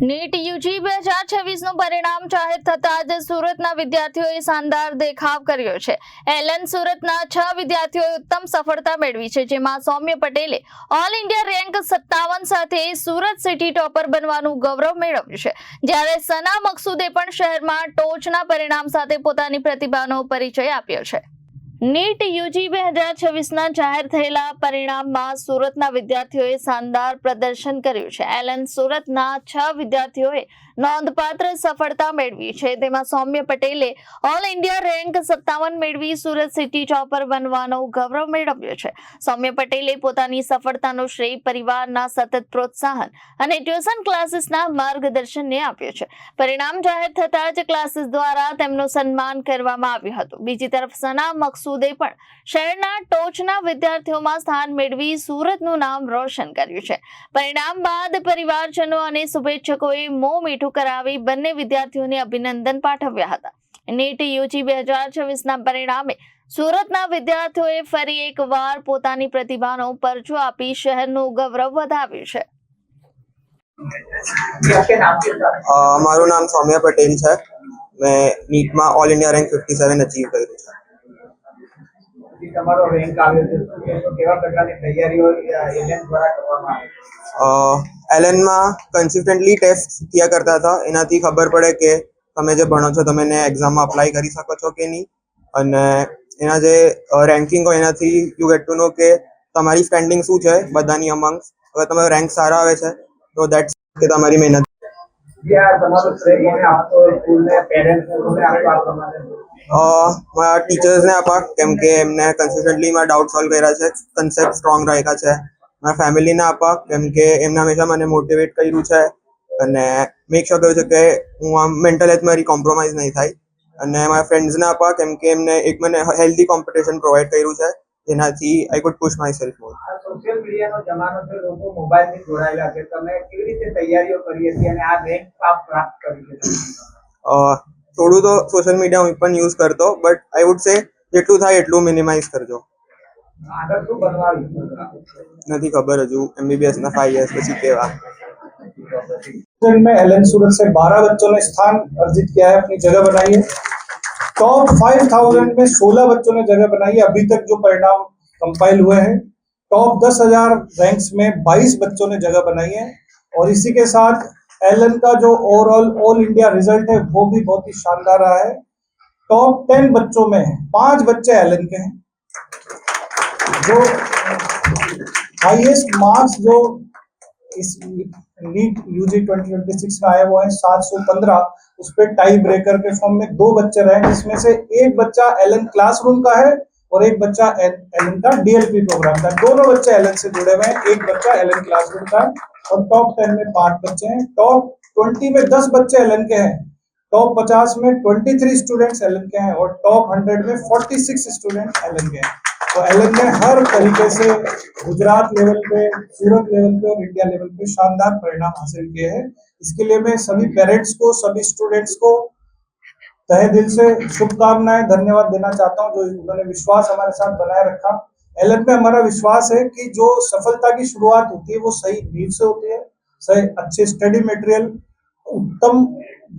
NEET UG 2026નું પરિણામ જાહેર થતાં જ સુરતના વિદ્યાર્થીઓએ શાનદાર દેખાવ કર્યો છે। એલન સુરતના 6 વિદ્યાર્થીઓએ ઉત્તમ સફળતા મેળવી છે, જેમાં સૌમ્ય પટેલે ઓલ ઇન્ડિયા રેન્ક 57 સાથે સુરત સિટી ટોપર બનવાનું ગૌરવ મેળવ્યું છે, જ્યારે સના મકસૂદે પણ શહેરમાં ટોચના પરિણામ સાથે પોતાની પ્રતિભાનો પરિચય આપ્યો છે। નીટ યુજી 2026ના જાહેર થયેલા પરિણામમાં સુરતના વિદ્યાર્થીઓએ શાનદાર પ્રદર્શન કર્યું છે। એલન સુરતના 6 વિદ્યાર્થીઓએ નોંધપાત્ર સફળતા મેળવી છે, તેમાં સૌમ્ય પટેલે ઓલ ઇન્ડિયા રેન્ક 57 મેળવી સુરત સિટી ટોપર બનવાનો ગૌરવ મેળવ્યો છે। સૌમ્ય પટેલે પોતાની સફળતાનો શ્રેય પરિવારના સતત પ્રોત્સાહન અને ટ્યુશન ક્લાસીસના માર્ગદર્શનને આપ્યો છે। પરિણામ જાહેર થતાં જ ક્લાસીસ દ્વારા તેમનું સન્માન કરવામાં આવ્યું હતું। બીજી તરફ સના મકસૂદે પણ શહેરના ટોચના વિદ્યાર્થીઓમાં સ્થાન મેળવી સુરતનું નામ રોશન કર્યું છે। પરિણામ બાદ પરિવારજનો અને શુભેચ્છકોએ મોં મીઠું કરાવી બંને વિદ્યાર્થીઓને અભિનંદન પાઠવ્યા હતા। નીટ યુજી 2026ના પરિણામે સુરતના વિદ્યાર્થીઓએ ફરી એકવાર પોતાની પ્રતિભાનો પરચો આપી શહેરનું ગૌરવ વધાવ્યું છે। મારું નામ સૌમ્ય પટેલ છે। મેં નીટમાં ઓલ ઇન્ડિયા રેન્ક 57 અચીવ કર્યું છે। તમારો રેન્ક આવ્યો છે તો કેવા પ્રકારની તૈયારીઓ એલએન દ્વારા કરવામાં આવે? એલએનમાં કન્સિસ્ટન્ટલી ટેસ્ટ કિયા કરતા હતા, એનાથી ખબર પડે કે તમે જે ભણો છો તમે એને એક્ઝામમાં અપ્લાય કરી શકો છો કે નહીં, અને એના જે રેન્કિંગ હોય એનાથી યુ ગેટ ટુ નો કે તમારી સ્ટેન્ડિંગ શું છે બધાની અમંગ્સ। અગર તમારો રેન્ક સારા આવે છે તો દેટ્સ કે તમારી મહેનત। તમારો શ્રેય કોને આપતો હોય? સ્કૂલને, પેરેન્ટ્સને કોને આપતો આ પ્રમાણે? મારા ટીચર્સને આપા, કેમ કે એમને કન્સિસ્ટન્ટલી મારા ડાઉટ સોલ્વ કર્યા છે, કન્સેપ્ટ સ્ટ્રોંગ રાખ્યા છે। મારા ફેમિલીને આપા, કેમ કે એમને હંમેશા મને મોટિવેટ કર્યું છે અને મેક શ્યોર કર્યું છે કે હું આમ મેન્ટલ હેલ્થ મારી કોમ્પ્રોમાઇઝ નહીં થાય। અને મારા ફ્રેન્ડ્સને આપા, કેમ કે એમને એક મને હેલ્ધી કોમ્પિટિશન પ્રોવાઈડ કર્યું છે, જેનાથી I could push my self more. Social મીડિયાનો જમાનો છે, લોકો મોબાઈલથી જોડાયેલા છે, તમે કેવી રીતે તૈયારીઓ કરી હતી અને આ રેન્ક પ્રાપ્ત કરી છે? થોડું તો સોશિયલ મીડિયા હું પણ યુઝ કરતો, બટ આઈ વુડ સે જેટલું થાય એટલું મિનિમાઇઝ કરજો। આગળ શું બનવા ઈચ્છો? નથી ખબર હજુ, MBBS ના 5 years પછી કેવા। में एलन सूरत से 12 बच्चों ने स्थान अर्जित किया है, अपनी जगह बनाई है। टॉप 5000 में 16 बच्चों ने जगह बनाई है। अभी तक जो परिणाम कंपाइल हुए हैं, टॉप 10,000 रैंक्स में 22 बच्चों ने जगह बनाई है। और इसी के साथ एलन का जो ओवरऑल ऑल इंडिया रिजल्ट है वो भी बहुत ही शानदार रहा है। टॉप 10 बच्चों में 5 बच्चे एलन के हैं। जो हाईएस्ट मार्क्स जो इस नीट यूजी 2026 में आया वो है 715। उस पर टाई ब्रेकर के फॉर्म में 2 बच्चे रहे, जिसमें से एक बच्चा एलन क्लासरूम का है और एक बच्चा एलन का डीएलपी प्रोग्राम का। दोनों बच्चे एलन से जुड़े हुए हैं, एक बच्चा एलन क्लासरूम का है। और टॉप 10 में 5 बच्चे हैं। टॉप 20 में 10 बच्चे एलन के हैं। टॉप 50 में 23 स्टूडेंट्स एलन के हैं और टॉप 100 में 46 स्टूडेंट एलन के हैं। तो एलन ने हर तरीके से गुजरात लेवल पे, सूरत लेवल पे और इंडिया लेवल पे शानदार परिणाम हासिल किए हैं। इसके लिए मैं सभी पेरेंट्स को, सभी स्टूडेंट्स को तहे दिल से शुभकामनाएं, धन्यवाद देना चाहता हूं, जो उन्होंने विश्वास हमारे साथ बनाए रखा। एलन में हमारा विश्वास है कि जो सफलता की शुरुआत होती है वो सही नींव से होती है, सही अच्छे स्टडी मटेरियल, उत्तम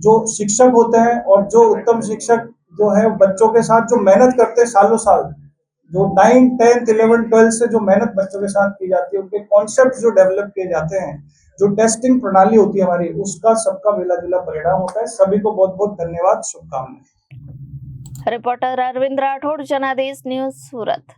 जो शिक्षक होते हैं, और जो उत्तम शिक्षक जो है बच्चों के साथ जो मेहनत करते हैं सालों साल, जो 9, 10, 11, 12 से जो मेहनत बच्चों के साथ की जाती है, उनके कॉन्सेप्ट जो डेवलप किए जाते हैं, जो टेस्टिंग प्रणाली होती है हमारी, उसका सबका मिला जुला परिणाम होता है। सभी को बहुत बहुत धन्यवाद, शुभकामनाएं। रिपोर्टर अरविंद राठौड़, जनादेश न्यूज, सूरत।